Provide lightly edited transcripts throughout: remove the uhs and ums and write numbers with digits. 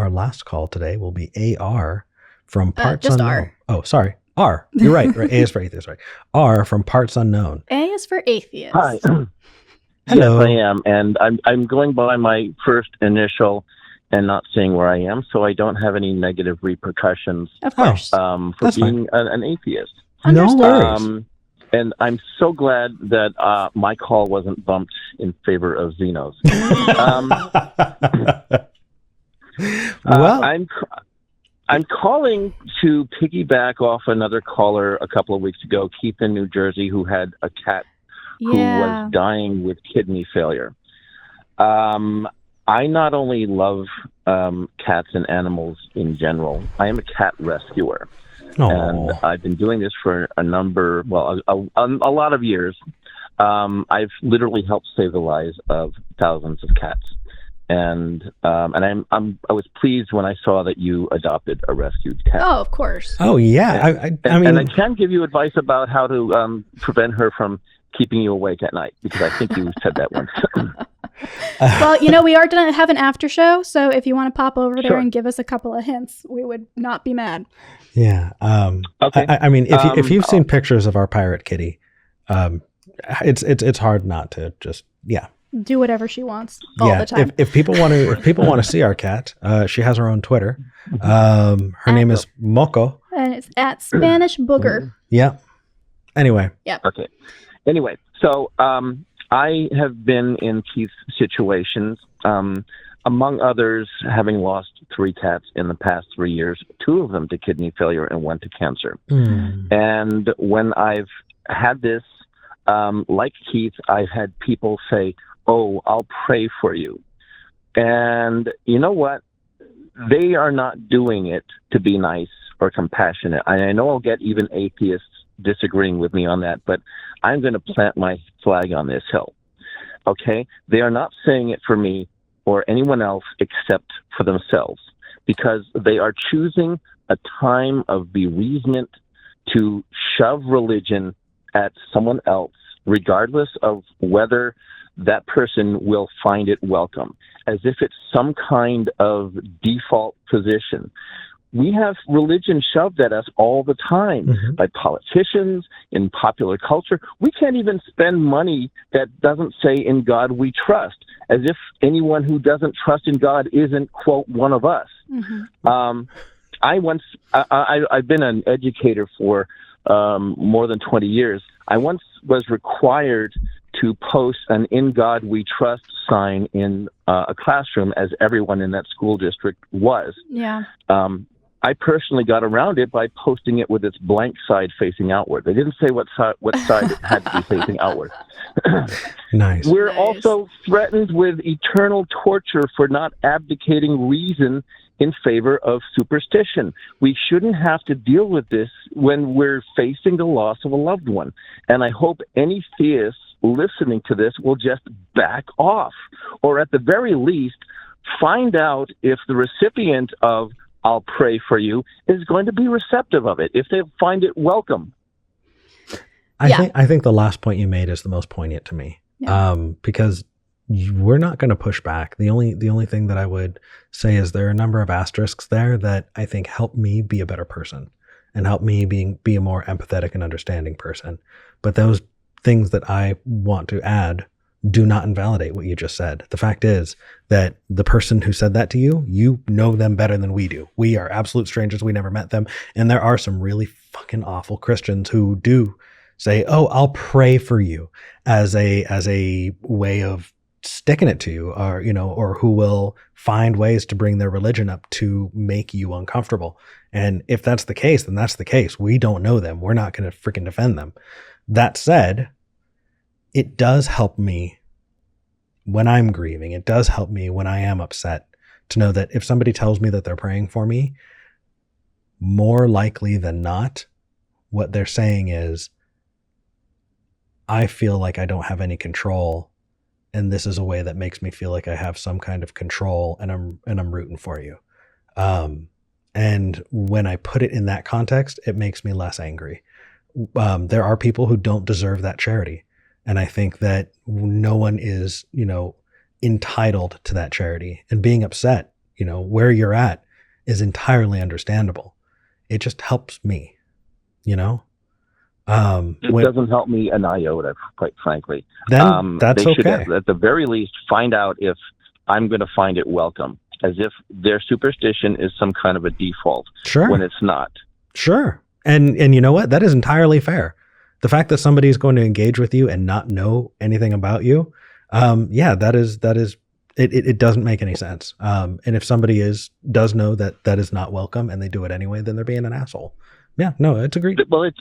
our last call today will be AR from Parts just Unknown. R. Oh, sorry. R. You're right. A is for atheist, right? R from Parts Unknown. A is for atheist. Hi. Hello. Yes, I am, and I'm going by my first initial and not saying where I am, so I don't have any negative repercussions Of course. for That's being an atheist. No Understood. worries. And I'm so glad that my call wasn't bumped in favor of Xenos. Well, I'm calling to piggyback off another caller a couple of weeks ago, Keith in New Jersey, who had a cat who was dying with kidney failure. I not only love cats and animals in general, I am a cat rescuer. And I've been doing this for a lot of years. I've literally helped save the lives of thousands of cats. And I was pleased when I saw that you adopted a rescued cat. Oh, of course. Oh, yeah. I mean, I can give you advice about how to prevent her from keeping you awake at night, because I think you said that once. Well, we are going to have an after show, so if you want to pop over there Sure. and give us a couple of hints, we would not be mad. yeah. Okay. I mean, if you've seen pictures of our pirate kitty, it's hard not to just, Do whatever she wants all the time. If people want to see our cat, she has her own Twitter. Her name is Moco. And it's at Spanish Booger. Yeah. Anyway. Okay. Anyway, so I have been in Keith's situations, among others, having lost 3 cats in the past 3 years, 2 of them to kidney failure and 1 to cancer. And when I've had this, like Keith, I've had people say, "Oh, I'll pray for you." And you know what? They are not doing it to be nice or compassionate. I know I'll get even atheists disagreeing with me on that, but I'm going to plant my flag on this hill. Okay? They are not saying it for me or anyone else except for themselves, because they are choosing a time of bereavement to shove religion at someone else, regardless of whether that person will find it welcome, as if it's some kind of default position. We have religion shoved at us all the time by politicians, in popular culture. We can't even spend money that doesn't say "In God We Trust," as if anyone who doesn't trust in God isn't, quote, one of us. I've been an educator for more than 20 years. I once was required to post an "In God We Trust" sign in a classroom, as everyone in that school district was. Yeah. I personally got around it by posting it with its blank side facing outward. They didn't say what side it had to be facing outward. Nice. We're also threatened with eternal torture for not abdicating reason in favor of superstition. We shouldn't have to deal with this when we're facing the loss of a loved one. And I hope any theists listening to this will just back off, or at the very least, find out if the recipient of "I'll pray for you" is going to be receptive of it, if they find it welcome. I think the last point you made is the most poignant to me, because we're not going to push back. The only thing that I would say is there are a number of asterisks there that I think help me be a better person and help me be a more empathetic and understanding person. But those things that I want to add do not invalidate what you just said. The fact is that the person who said that to you, you know them better than we do. We are absolute strangers. We never met them. And there are some really fucking awful Christians who do say, "Oh, I'll pray for you," as a way of sticking it to you, or who will find ways to bring their religion up to make you uncomfortable. And if that's the case, then that's the case. We don't know them. We're not going to freaking defend them. That said, it does help me when I'm grieving. It does help me when I am upset to know that if somebody tells me that they're praying for me, more likely than not, what they're saying is, I feel like I don't have any control, and this is a way that makes me feel like I have some kind of control, and I'm rooting for you. And when I put it in that context, it makes me less angry. There are people who don't deserve that charity. And I think that no one is, entitled to that charity. And being upset, where you're at is entirely understandable. It just helps me, It doesn't help me an iota, quite frankly. Then that's they should okay. at the very least find out if I'm going to find it welcome, as if their superstition is some kind of a default. Sure. When it's not. Sure. And you know what? That is entirely fair. The fact that somebody is going to engage with you and not know anything about you, that is it doesn't make any sense. And if somebody does know that is not welcome and they do it anyway, then they're being an asshole. Yeah, no, it's agreed. Well, it's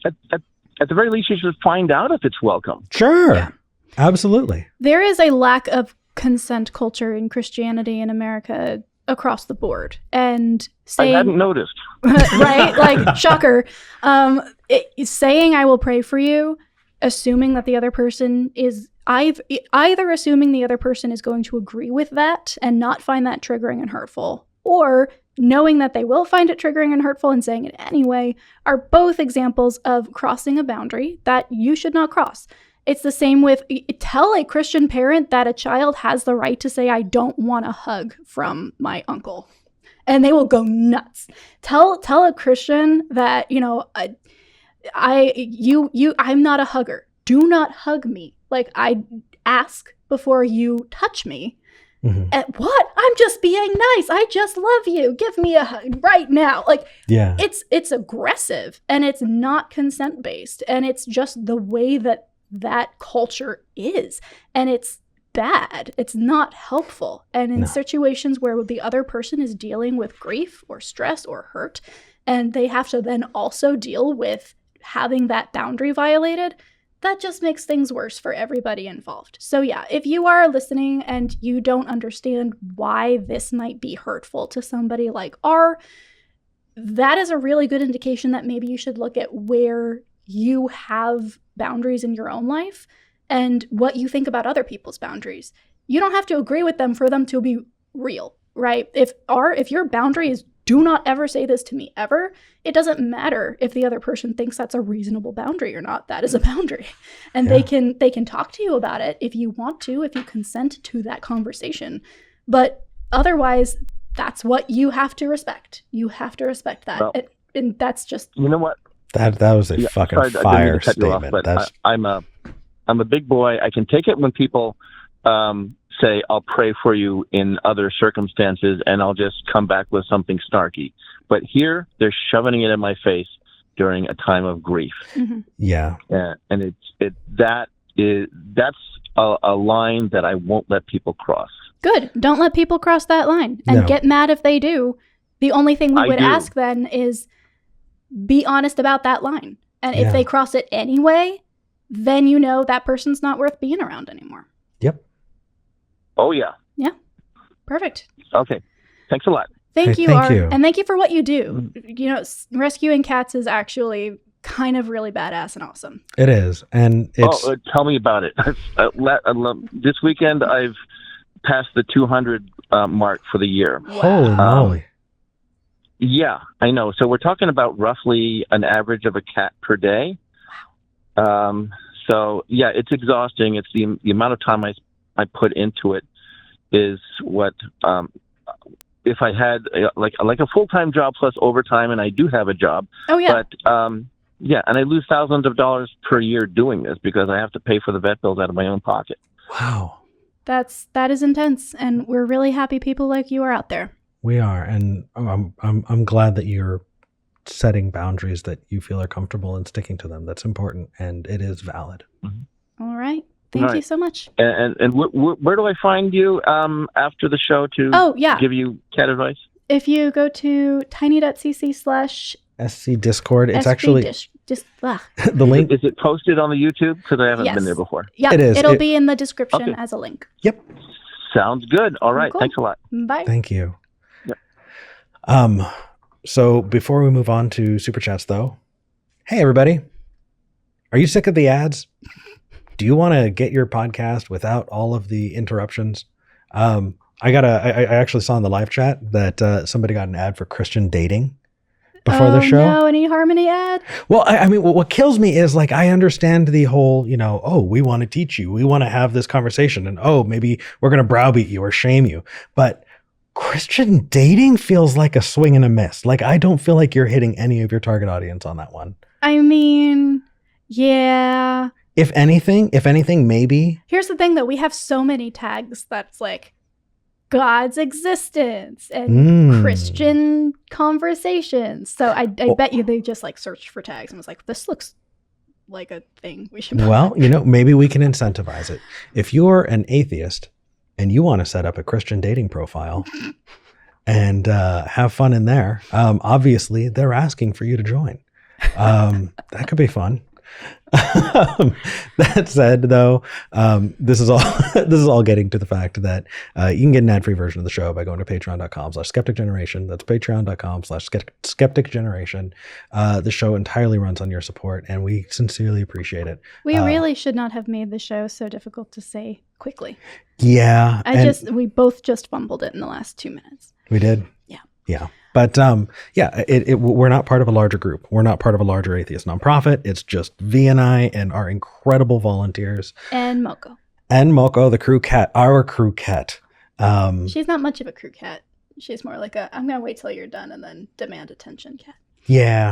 at the very least, you should find out if it's welcome. Sure. Yeah. Absolutely. There is a lack of consent culture in Christianity in America across the board. And saying, I hadn't noticed. Right? Like, shocker. Saying I will pray for you, assuming that the other person is either assuming the other person is going to agree with that and not find that triggering and hurtful, or knowing that they will find it triggering and hurtful and saying it anyway, are both examples of crossing a boundary that you should not cross. It's the same with, tell a Christian parent that a child has the right to say, I don't want a hug from my uncle. And they will go nuts. Tell a Christian that, I'm not a hugger. Do not hug me. Like, I ask before you touch me. Mm-hmm. What? I'm just being nice. I just love you. Give me a hug right now. Like, yeah, it's aggressive and it's not consent based, and it's just the way that culture is, and it's bad. It's not helpful. And in situations where the other person is dealing with grief or stress or hurt, and they have to then also deal with having that boundary violated, that just makes things worse for everybody involved. So yeah, if you are listening and you don't understand why this might be hurtful to somebody like R, that is a really good indication that maybe you should look at where you have boundaries in your own life and what you think about other people's boundaries. You don't have to agree with them for them to be real, right? If your boundary is do not ever say this to me ever, it doesn't matter if the other person thinks that's a reasonable boundary or not. That is a boundary. And they can talk to you about it if you want to, if you consent to that conversation. But otherwise, that's what you have to respect. You have to respect that. Well, and that's just... You know what? That was a fucking fire statement. I'm a big boy. I can take it when people say, I'll pray for you in other circumstances, and I'll just come back with something snarky. But here, they're shoving it in my face during a time of grief. Mm-hmm. Yeah. And that's a line that I won't let people cross. Good. Don't let people cross that line. And get mad if they do. The only thing we would ask then is be honest about that line. And if they cross it anyway, then you know that person's not worth being around anymore. Yep. Oh, yeah. Yeah. Perfect. Okay. Thanks a lot. Thank you, Art. And thank you for what you do. Rescuing cats is actually kind of really badass and awesome. It is. And it's... tell me about it. This weekend, I've passed the 200 mark for the year. Wow. Holy moly. Yeah, I know. So we're talking about roughly an average of a cat per day. Wow. So, yeah, it's exhausting. It's the amount of time I put into it is what, if I had like a full-time job plus overtime, and I do have a job. Oh, yeah. But, and I lose thousands of dollars per year doing this because I have to pay for the vet bills out of my own pocket. Wow. That is intense, and we're really happy people like you are out there. We are, and I'm glad that you're setting boundaries that you feel are comfortable and sticking to them. That's important, and it is valid. Mm-hmm. All right. Thank you so much. And where do I find you after the show to give you cat advice? If you go to tiny.cc/SC Discord, it's actually the link. Is it posted on the YouTube? Because I haven't been there before. Yeah, it is. It'll be in the description as a link. Yep. Sounds good. All right. Cool. Thanks a lot. Bye. Thank you. Yep. So before we move on to Super Chats, though, hey, everybody. Are you sick of the ads? Do you want to get your podcast without all of the interruptions? I actually saw in the live chat that somebody got an ad for Christian dating before the show. No, any Harmony ad? Well, I mean, what kills me is like, I understand the whole, we want to teach you. We want to have this conversation, and maybe we're going to browbeat you or shame you. But Christian dating feels like a swing and a miss. Like, I don't feel like you're hitting any of your target audience on that one. I mean, yeah. If anything, maybe. Here's the thing, though. We have so many tags that's like God's existence and Christian conversations. So I bet you they just like searched for tags and was like, this looks like a thing we should. Well, maybe we can incentivize it. If you're an atheist and you want to set up a Christian dating profile and have fun in there, obviously they're asking for you to join. That could be fun. That said, though, this is all getting to the fact that you can get an ad-free version of the show by going to patreon.com/skepticgeneration. That's patreon.com/skepticgeneration. The show entirely runs on your support, and we sincerely appreciate it. We really should not have made the show so difficult to say quickly. Yeah. We both just fumbled it in the last 2 minutes. We did? Yeah. Yeah. But we're not part of a larger group. We're not part of a larger atheist nonprofit. It's just V and I and our incredible volunteers. And Moko, the crew cat, our crew cat. She's not much of a crew cat. She's more like I'm going to wait till you're done and then demand attention cat. Yeah.